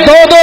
2-2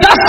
10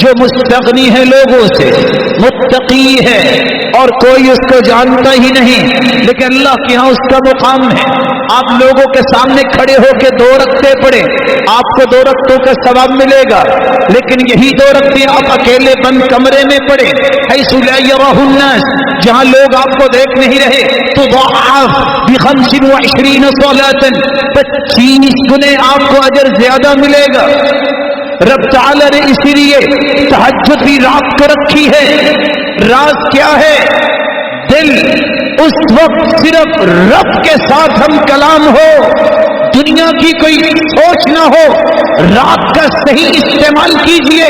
جو مستغنی ہے لوگوں سے، متقی ہے اور کوئی اس کو جانتا ہی نہیں، لیکن اللہ کے ہاں اس کا مقام ہے۔ آپ لوگوں کے سامنے کھڑے ہو کے 2 رکعتیں پڑھیں، آپ کو 2 رکعتوں کا ثواب ملے گا، لیکن یہی 2 رکعتیں آپ اکیلے بند کمرے میں پڑھیں، حیث لا یراہ الناس، جہاں لوگ آپ کو دیکھ نہیں رہے، تو ضاعف ب25 صلاۃ، 25 گنے آپ کو اجر زیادہ ملے گا۔ رب تعالی نے اسی لیے تہجد بھی رات کو رکھی ہے۔ راز کیا ہے؟ دل اس وقت صرف رب کے ساتھ ہم کلام ہو، دنیا کی کوئی سوچ نہ ہو، رات کا صحیح استعمال کیجئے،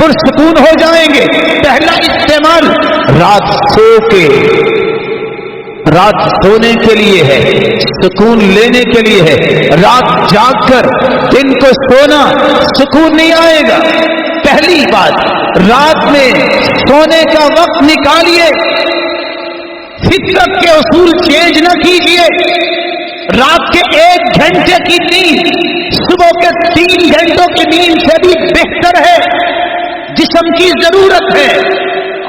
پرسکون ہو جائیں گے۔ پہلا استعمال رات سو کے، رات سونے کے لیے ہے، سکون لینے کے لیے ہے۔ رات جاگ کر دن کو سونا سکون نہیں آئے گا۔ پہلی بات، رات میں سونے کا وقت نکالیے، فطرت کے اصول چینج نہ کیجیے۔ رات کے 1 گھنٹے کی نیند صبح کے 3 گھنٹوں کی نیند سے بھی بہتر ہے۔ جسم کی ضرورت ہے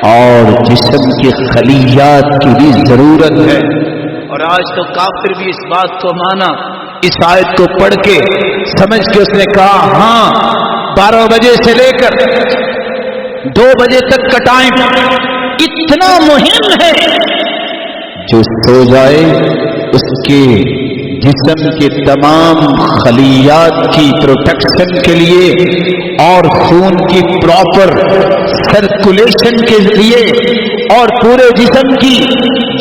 اور جسم کے خلیات کی بھی ضرورت ہے۔ اور آج تو کافر بھی اس بات کو مانا، اس آیت کو پڑھ کے سمجھ کے اس نے کہا ہاں 12 بجے سے لے کر 2 بجے تک کا ٹائم اتنا مہم ہے، جو سو جائے اس کے جسم کے تمام خلیات کی پروٹیکشن کے لیے اور خون کی پراپر سرکولیشن کے لیے اور پورے جسم کی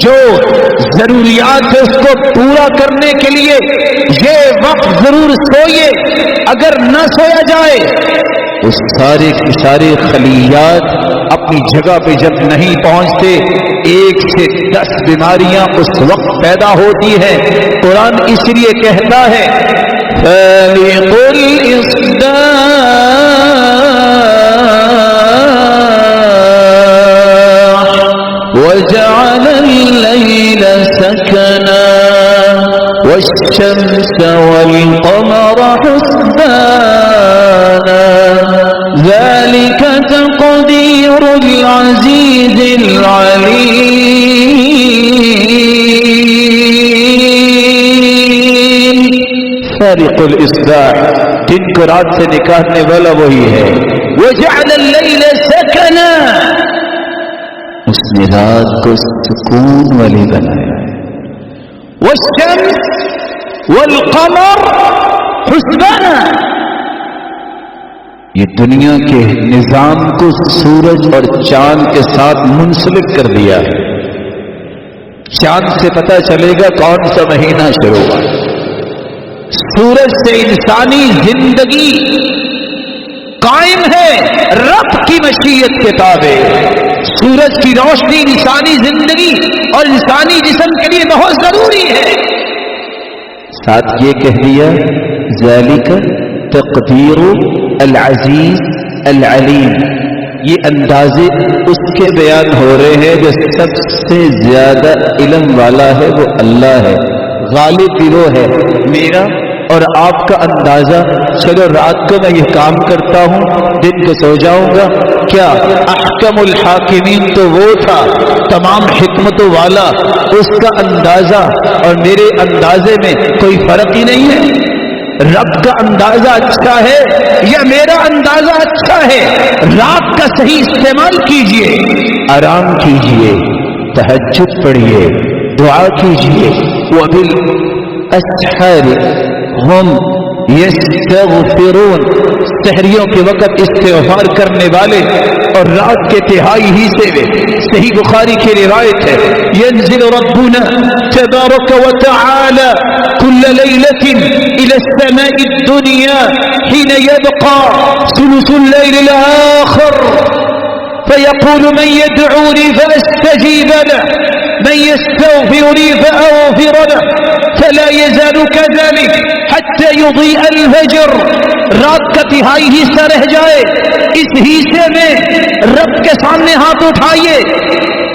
جو ضروریات ہے اس کو پورا کرنے کے لیے یہ وقت ضرور سوئیے۔ اگر نہ سویا جائے تو سارے کے سارے خلیات اپنی جگہ پہ جب نہیں پہنچتے 1 سے 10 بیماریاں اس وقت پیدا ہوتی ہیں۔ قرآن اس لیے کہتا ہے فَالِقُ الْإِصْبَاحِ وَجَعَلَ اللَّيْلَ سَكَنًا وَالشَّمْسَ وَالْقَمَرَ حُسْبَانًا ذَلِكَ تَقْدِيرُ الْعَزِيزِ الْعَلِيمِ۔ فارق الإصباح، دن کو رات سے نکالنے والا وہی ہے۔ وَجَعَلَ اللَّيْلَ سَكَنًا، اس نے رات کو سکون والی بنایا ہے۔ وَالشَّمْسِ وَالْقَمَرَ حُسْبَانًا، یہ دنیا کے نظام کو سورج اور چاند کے ساتھ منسلک کر دیا ہے۔ چاند سے پتہ چلے گا کون سا مہینہ شروع ہوا۔ سورج سے انسانی زندگی قائم ہے رب کی مشیت کے تابع۔ سورج کی روشنی انسانی زندگی اور انسانی جسم کے لیے بہت ضروری ہے۔ ساتھ یہ کہہ دیا ذالک تقدیر العزیز العلیم، یہ اندازے اس کے بیان ہو رہے ہیں جو سب سے زیادہ علم والا ہے، وہ اللہ ہے، غالب بھی وہ ہے۔ میرا اور آپ کا اندازہ، چلو رات کو میں یہ کام کرتا ہوں دن کو سو جاؤں گا، کیا احکم الحاکمین تو وہ تھا تمام حکمتوں والا، اس کا اندازہ اور میرے اندازے میں کوئی فرق ہی نہیں ہے۔ رب کا اندازہ اچھا ہے یا میرا اندازہ اچھا ہے؟ رات کا صحیح استعمال کیجئے، آرام کیجئے، تہجد پڑھیے، دعا کیجئے۔ وبالاسحار ہم یستغفرون، سحریوں کے وقت استغفار کرنے والے اور رات کے تہائی حصے میں، صحیح بخاری کی روایت ہے، ينزل ربنا تبارك وتعالى كل ليلة إلى السماء الدنيا حين يبقى ثلث الليل الآخر فيقول من يدعوني فأستجيب له من يستغفرني فأغفر له فلا يزال كذلك حتى يضيء الفجر رات کا تہائی حصہ رہ جائے، اس حصے میں رب کے سامنے ہاتھ اٹھائیے،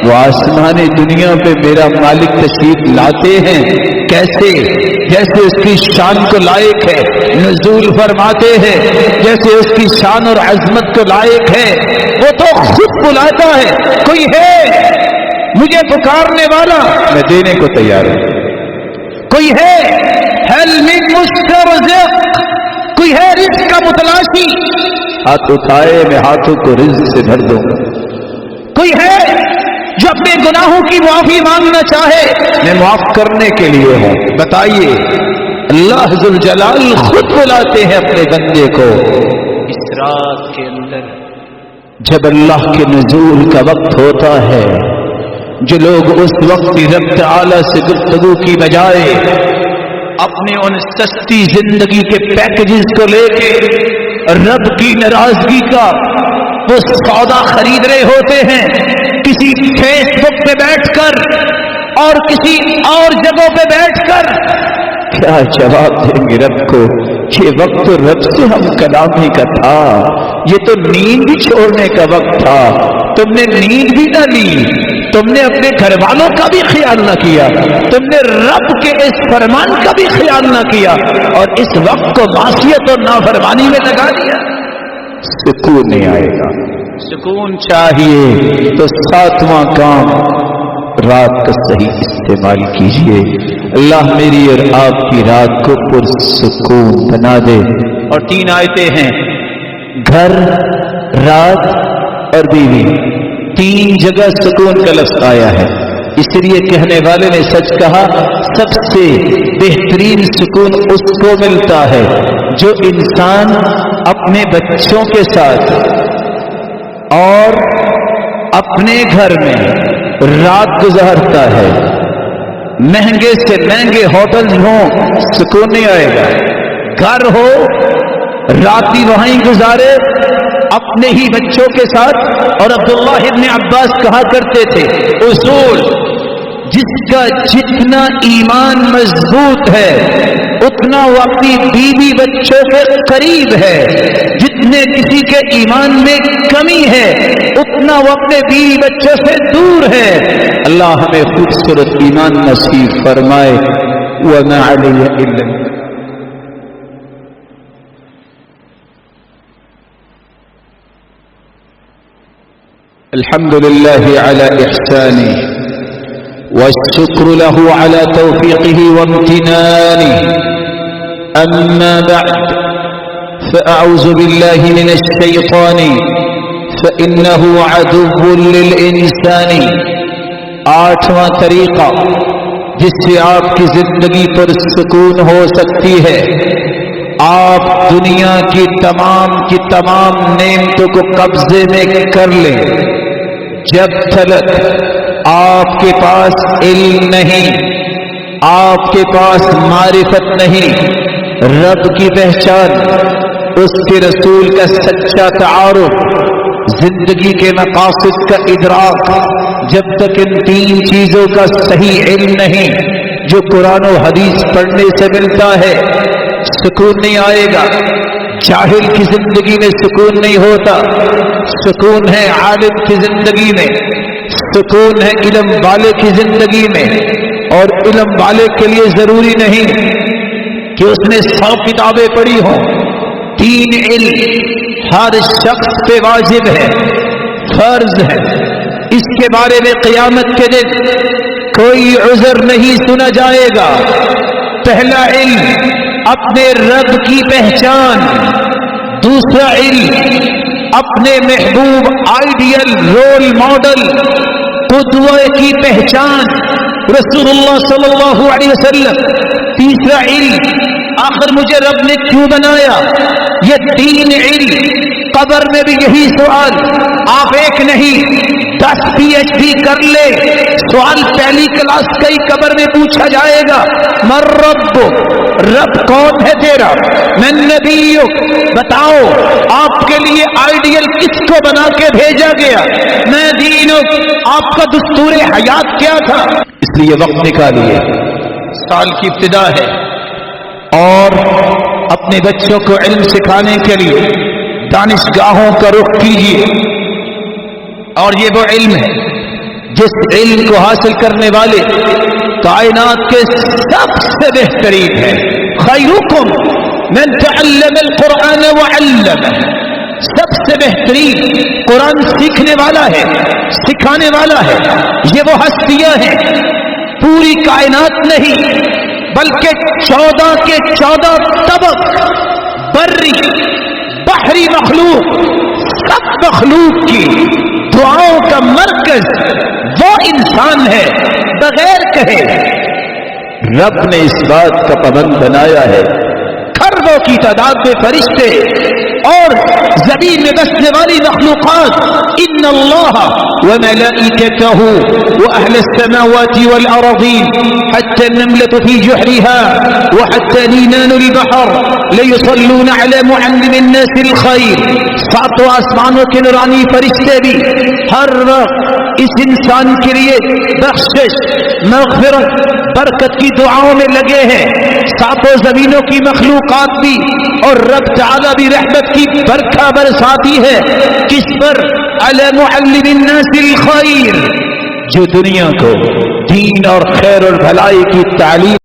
وہ آسمان دنیا پہ میرا مالک تشریف لاتے ہیں، کیسے؟ جیسے اس کی شان کو لائق ہے، نزول فرماتے ہیں جیسے اس کی شان اور عظمت کو لائق ہے، وہ تو خود بلاتا ہے، کوئی ہے مجھے پکارنے والا، میں دینے کو تیار ہوں، کوئی ہے هل من مسترزق، کوئی ہے رزق کا متلاشی، ہاتھ اٹھائے میں ہاتھوں کو رزق سے بھر دوں گا، کوئی ہے جو اپنے گناہوں کی معافی مانگنا چاہے، میں معاف کرنے کے لیے ہوں، بتائیے۔ اللہ ذوالجلال خود بلاتے ہیں اپنے بندے کو اس رات کے اندر جب اللہ کے نزول کا وقت ہوتا ہے، جو لوگ اس وقت رب تعالی سے گفتگو کی بجائے اپنے ان سستی زندگی کے پیکجز کو لے کے رب کی ناراضگی کا وہ سودا خرید رہے ہوتے ہیں، کسی فیس بک پہ بیٹھ کر اور کسی اور جگہوں پہ بیٹھ کر کیا جواب دیں گے رب کو؟ یہ وقت تو رب سے ہم کلامی کا تھا، یہ تو نیند بھی چھوڑنے کا وقت تھا، تم نے نیند بھی نہ لی، تم نے اپنے گھر والوں کا بھی خیال نہ کیا، تم نے رب کے اس فرمان کا بھی خیال نہ کیا، اور اس وقت کو معصیت اور نافرمانی میں لگا دیا۔ سکون نہیں آئے گا۔ سکون چاہیے تو ساتواں کام رات کا صحیح استعمال کیجئے۔ اللہ میری اور آپ کی رات کو پرسکون بنا دے۔ اور 3 آیتیں ہیں، گھر، رات اور بیوی، 3 جگہ سکون کا لفظ آیا ہے، اس لیے کہنے والے نے سچ کہا، سب سے بہترین سکون اس کو ملتا ہے جو انسان اپنے بچوں کے ساتھ اور اپنے گھر میں رات گزارتا ہے۔ مہنگے سے مہنگے ہوٹل ہوں، سکون نہیں آئے گا۔ گھر ہو، رات بھی وہیں گزارے اپنے ہی بچوں کے ساتھ۔ اور عبداللہ ابن عباس کہا کرتے تھے، اصول جس کا جتنا ایمان مضبوط ہے اتنا وہ اپنی بیوی بچوں کے قریب ہے، جتنے کسی کے ایمان میں کمی ہے اتنا وہ اپنے بیوی بچوں سے دور ہے۔ اللہ ہمیں خوبصورت ایمان نصیب فرمائے۔ وَمَا عَلَيَّ إِلَّا الحمد لله على إحسانه والشكر له على توفيقه وامتنانه، أما بعد فأعوذ بالله من الشيطان فإنه عدو للإنسان۔ 8واں طریقہ جس سے آپ کی زندگی پر سکون ہو سکتی ہے، آپ دنیا کی تمام نعمتوں کو قبضے میں کر لیں، جب تلک آپ کے پاس علم نہیں، آپ کے پاس معرفت نہیں، رب کی پہچان، اس کے رسول کا سچا تعارف، زندگی کے مقاصد کا ادراک، جب تک ان 3 چیزوں کا صحیح علم نہیں جو قرآن و حدیث پڑھنے سے ملتا ہے، سکون نہیں آئے گا۔ جاہل کی زندگی میں سکون نہیں ہوتا، سکون ہے عالم کی زندگی میں، سکون ہے علم والے کی زندگی میں۔ اور علم والے کے لیے ضروری نہیں کہ اس نے 100 کتابیں پڑھی ہوں، 3 علم ہر شخص پہ واجب ہے، فرض ہے۔ اس کے بارے میں قیامت کے دن کوئی عذر نہیں سنا جائے گا۔ پہلا علم اپنے رب کی پہچان، دوسرا علم اپنے محبوب آئیڈیل رول ماڈل قدوہ کی پہچان رسول اللہ صلی اللہ علیہ وسلم، تیسرا علم آخر مجھے رب نے کیوں بنایا۔ یہ 3 علم، قبر میں بھی یہی سوال، آپ ایک نہیں 10 PhD کر لے، سوال پہلی کلاس کا ہی قبر میں پوچھا جائے گا، من رب، رب کون ہے تیرا، من نبیک، بتاؤ آپ کے لیے آئیڈیل کس کو بنا کے بھیجا گیا، میں دینک، آپ کا دستور حیات کیا تھا۔ اس لیے وقت نکالیے، سال کی ابتدا ہے اور اپنے بچوں کو علم سکھانے کے لیے دانشگاہوں کا رخ کیجیے، اور یہ وہ علم ہے جس علم کو حاصل کرنے والے کائنات کے سب سے بہترین ہے۔ خیرکم من تعلم القرآن وعلمہ، سب سے بہترین قرآن سیکھنے والا ہے، سکھانے والا ہے۔ یہ وہ ہستیاں ہیں، پوری کائنات نہیں بلکہ 14 کے 14 طبق، بری بحری مخلوق، سب مخلوق کی دعاؤں کا مرکز وہ انسان ہے۔ بغیر کہے رب نے اس بات کا پابند بنایا ہے، کھربوں کی تعداد میں فرشتے اور زمین میں بسنے والی مخلوقات، ان اللہ وملائکتہ واہل السماوات والارضین حتى النملة في جحرها وحتى نينان البحر ليصلون على معلم الناس الخير۔ ساتوں آسمانوں کے نورانی فرشتے بھی ہر وقت اس انسان کے لیے بخشش، مغفرت، برکت کی دعاؤں میں لگے ہیں۔ ساتوں زمینوں کی مخلوقات بھی اور رب تعالی بھی رحمت کی برکھا برساتی ہے، کس پر؟ علی معلم الناس الخیر، جو دنیا کو دین اور خیر اور بھلائی کی تعلیم